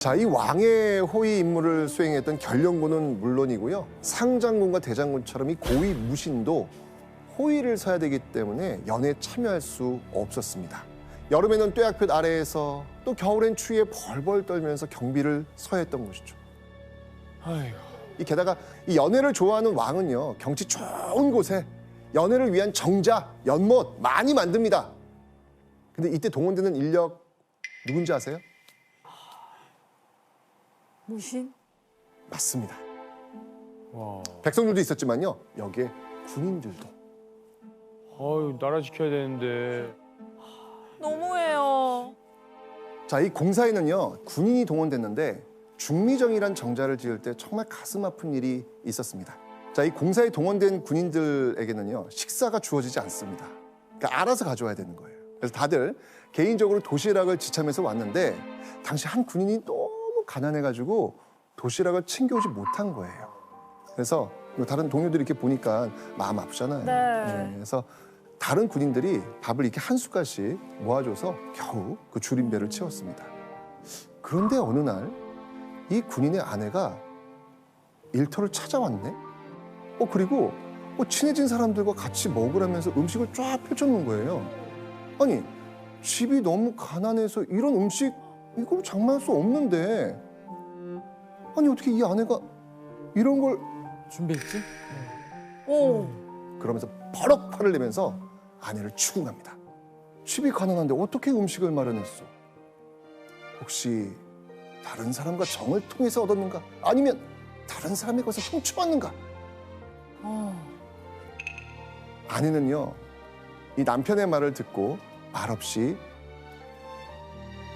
자, 이 왕의 호위 임무를 수행했던 견령군은 물론이고요. 상장군과 대장군처럼 이 고위 무신도 호위를 서야 되기 때문에 연회에 참여할 수 없었습니다. 여름에는 뙤약볕 아래에서 또 겨울엔 추위에 벌벌 떨면서 경비를 서야 했던 것이죠. 아이고. 게다가 이 연회를 좋아하는 왕은요, 경치 좋은 곳에 연회를 위한 정자, 연못 많이 만듭니다. 근데 이때 동원되는 인력 누군지 아세요? 무신? 맞습니다. 와. 백성들도 있었지만요, 여기에 군인들도. 아유, 나라 지켜야 되는데. 너무해요. 자, 이 공사에는요, 군인이 동원됐는데 중미정이란 정자를 지을 때 정말 가슴 아픈 일이 있었습니다. 자, 이 공사에 동원된 군인들에게는요, 식사가 주어지지 않습니다. 그러니까 알아서 가져와야 되는 거예요. 그래서 다들 개인적으로 도시락을 지참해서 왔는데 당시 한 군인이 너무 가난해가지고 도시락을 챙겨오지 못한 거예요. 그래서 다른 동료들이 이렇게 보니까 마음 아프잖아요. 네. 그래서 다른 군인들이 밥을 이렇게 한 숟갈씩 모아줘서 겨우 그 줄인 배를 채웠습니다. 그런데 어느 날 이 군인의 아내가 일터를 찾아왔네. 그리고 친해진 사람들과 같이 먹으라면서 음식을 쫙 펼쳐놓은 거예요. 아니, 집이 너무 가난해서 이런 음식 이걸 장만할 수 없는데, 아니 어떻게 이 아내가 이런 걸 준비했지? 오. 그러면서 버럭 화를 내면서 아내를 추궁합니다. 집이 가난한데 어떻게 음식을 마련했어? 혹시 다른 사람과 정을 통해서 얻었는가? 아니면 다른 사람의 것을 훔쳐왔는가? 아내는요, 이 남편의 말을 듣고 말없이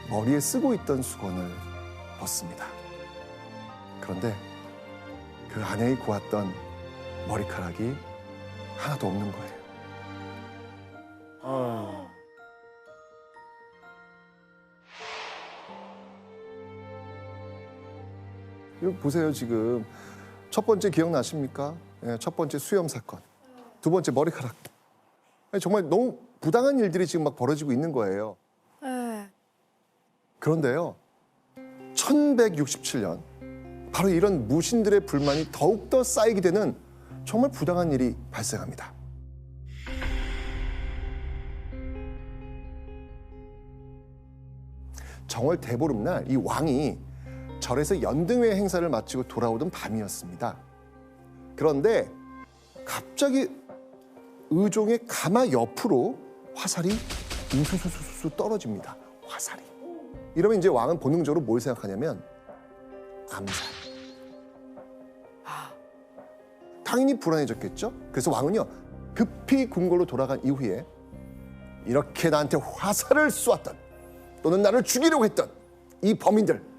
머리에 쓰고 있던 수건을 벗습니다. 그런데 그 아내의 고았던 머리카락이 하나도 없는 거예요. 아. 이거 보세요, 지금. 첫 번째 기억나십니까? 첫 번째 수염 사건. 두 번째 머리카락. 정말 너무 부당한 일들이 지금 막 벌어지고 있는 거예요. 네. 그런데요, 1167년 바로 이런 무신들의 불만이 더욱더 쌓이게 되는 정말 부당한 일이 발생합니다. 정월 대보름날 이 왕이 절에서 연등회 행사를 마치고 돌아오던 밤이었습니다. 그런데 갑자기 의종의 가마 옆으로 화살이 우수수수수 떨어집니다. 화살이. 이러면 이제 왕은 본능적으로 뭘 생각하냐면 암살. 당연히 불안해졌겠죠. 그래서 왕은요, 급히 궁궐로 돌아간 이후에 이렇게 나한테 화살을 쏘았던 또는 나를 죽이려고 했던 이 범인들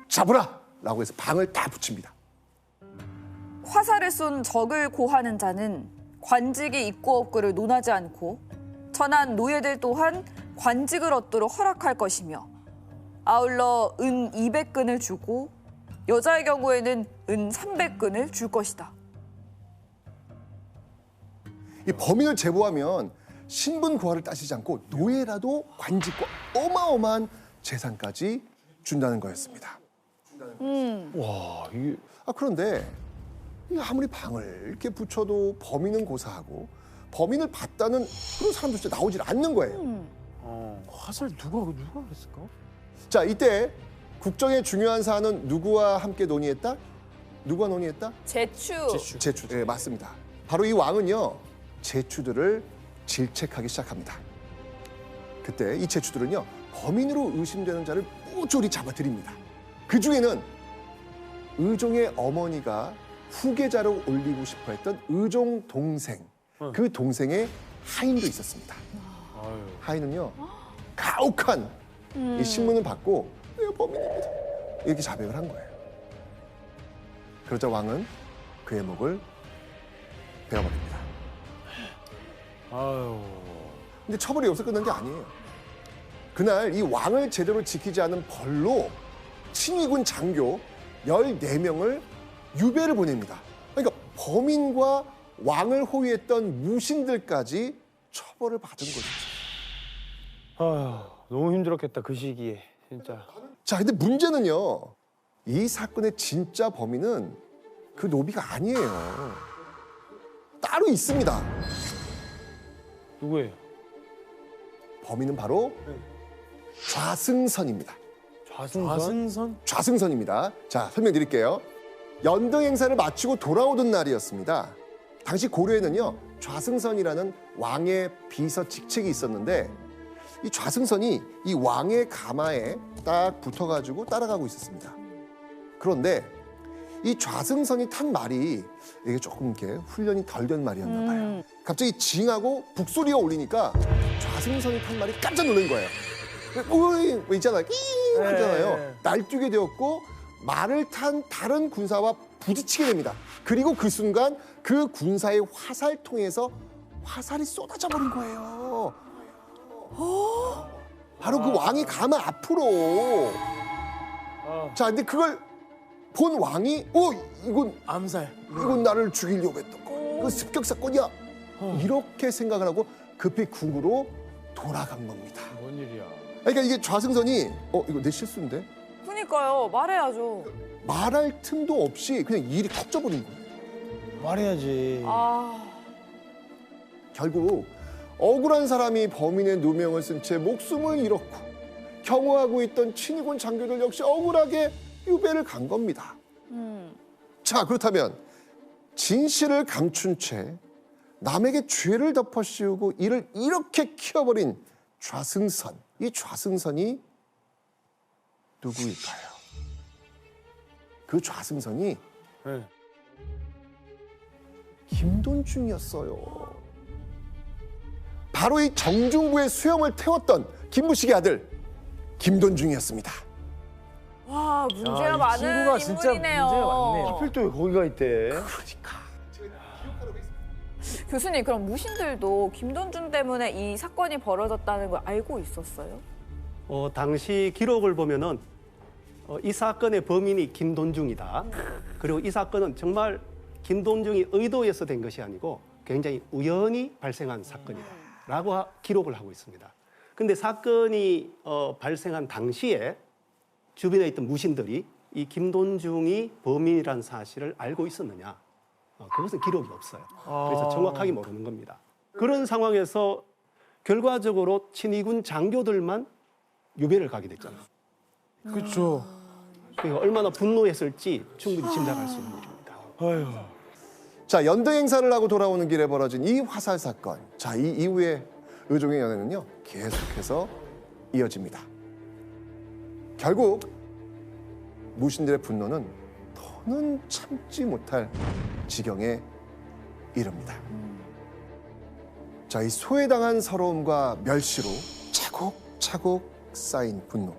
잡으라! 라고 해서 방을 다 붙입니다. 화살을 쏜 적을 고하는 자는 관직이 있고 없고를 논하지 않고 천한 노예들 또한 관직을 얻도록 허락할 것이며 아울러 은 200근을 주고 여자의 경우에는 은 300근을 줄 것이다. 이 범인을 제보하면 신분 고하를 따지지 않고 노예라도 관직과 어마어마한 재산까지 준다는 거였습니다. 와, 이게. 그런데 아무리 방을 이렇게 붙여도 범인은 고사하고 범인을 봤다는 그런 사람도 진짜 나오질 않는 거예요. 화살 누가 했을까? 자, 이때 국정의 중요한 사안은 누구와 함께 논의했다? 누가 논의했다? 제추. 제추. 네, 맞습니다. 바로 이 왕은요, 제추들을 질책하기 시작합니다. 그때 이 제추들은요, 범인으로 의심되는 자를 모조리 잡아들입니다. 그 중에는 의종의 어머니가 후계자로 올리고 싶어 했던 의종 동생, 그 동생의 하인도 있었습니다. 아유. 하인은요, 가혹한 이 신문을 받고 내가 범인입니다. 이렇게 자백을 한 거예요. 그러자 왕은 그의 목을 베어버립니다. 아유. 근데 처벌이 여기서 끝난 게 아니에요. 그날 이 왕을 제대로 지키지 않은 벌로 친위군 장교 14명을 유배를 보냅니다. 그러니까 범인과 왕을 호위했던 무신들까지 처벌을 받은 거죠. 아유, 너무 힘들었겠다, 그 시기에. 진짜. 자, 근데 문제는요. 이 사건의 진짜 범인은 그 노비가 아니에요. 따로 있습니다. 누구예요? 범인은 바로 좌승선입니다. 좌승선? 좌승선입니다. 자, 설명드릴게요. 연등 행사를 마치고 돌아오던 날이었습니다. 당시 고려에는요, 좌승선이라는 왕의 비서 직책이 있었는데 이 좌승선이 이 왕의 가마에 딱 붙어가지고 따라가고 있었습니다. 그런데 이 좌승선이 탄 말이 이게 조금 이렇게 훈련이 덜 된 말이었나 봐요. 갑자기 징하고 북소리가 울리니까 좌승선이 탄 말이 깜짝 놀란 거예요. 뭐 있잖아요. 끼 하잖아요. 날뛰게 되었고 말을 탄 다른 군사와 부딪히게 됩니다. 그리고 그 순간 그 군사의 화살통에서 화살이 쏟아져 버린 거예요. 바로 그 왕이 가마 앞으로. 자, 근데 그걸 본 왕이 이건 암살. 이건 나를 죽이려고 했던 거. 이건 습격 사건이야. 이렇게 생각을 하고 급히 궁으로 돌아간 겁니다. 뭔 일이야? 그러니까 이게 좌승선이 이거 내 실수인데 그러니까요. 말해야죠. 말할 틈도 없이 그냥 일이 터져버린 거예요. 말해야지. 아, 결국 억울한 사람이 범인의 누명을 쓴 채 목숨을 잃었고 경호하고 있던 친위군 장교들 역시 억울하게 유배를 간 겁니다. 자, 그렇다면 진실을 감춘 채 남에게 죄를 덮어 씌우고 이를 이렇게 키워버린 좌승선, 이 좌승선이 누구일까요? 그 좌승선이 네. 김돈중이었어요. 바로 이 정중부의 수염을 태웠던 김무식의 아들 김돈중이었습니다. 와, 문제가 야, 이 많은 친구가 진짜 인물이네요. 문제가 많네요. 하필 또 왜 거기가 있대? 그러니까 교수님, 그럼 무신들도 김돈중 때문에 이 사건이 벌어졌다는 걸 알고 있었어요? 당시 기록을 보면은 이 사건의 범인이 김돈중이다. 그리고 이 사건은 정말 김돈중이 의도해서 된 것이 아니고 굉장히 우연히 발생한 사건이다라고 기록을 하고 있습니다. 근데 사건이 발생한 당시에 주변에 있던 무신들이 이 김돈중이 범인이라는 사실을 알고 있었느냐? 그것은 기록이 없어요. 그래서 정확하게 모르는 겁니다. 그런 상황에서 결과적으로 친위군 장교들만 유배를 가게 됐잖아요. 그렇죠. 그러니까 얼마나 분노했을지 충분히 짐작할 수 있는 일입니다. 아유. 자, 연등 행사를 하고 돌아오는 길에 벌어진 이 화살 사건. 자, 이 이후에 의종의 연애는요 계속해서 이어집니다. 결국 무신들의 분노는 더는 참지 못할 지경에 이릅니다. 자, 이 소외당한 서러움과 멸시로 차곡차곡 쌓인 분노.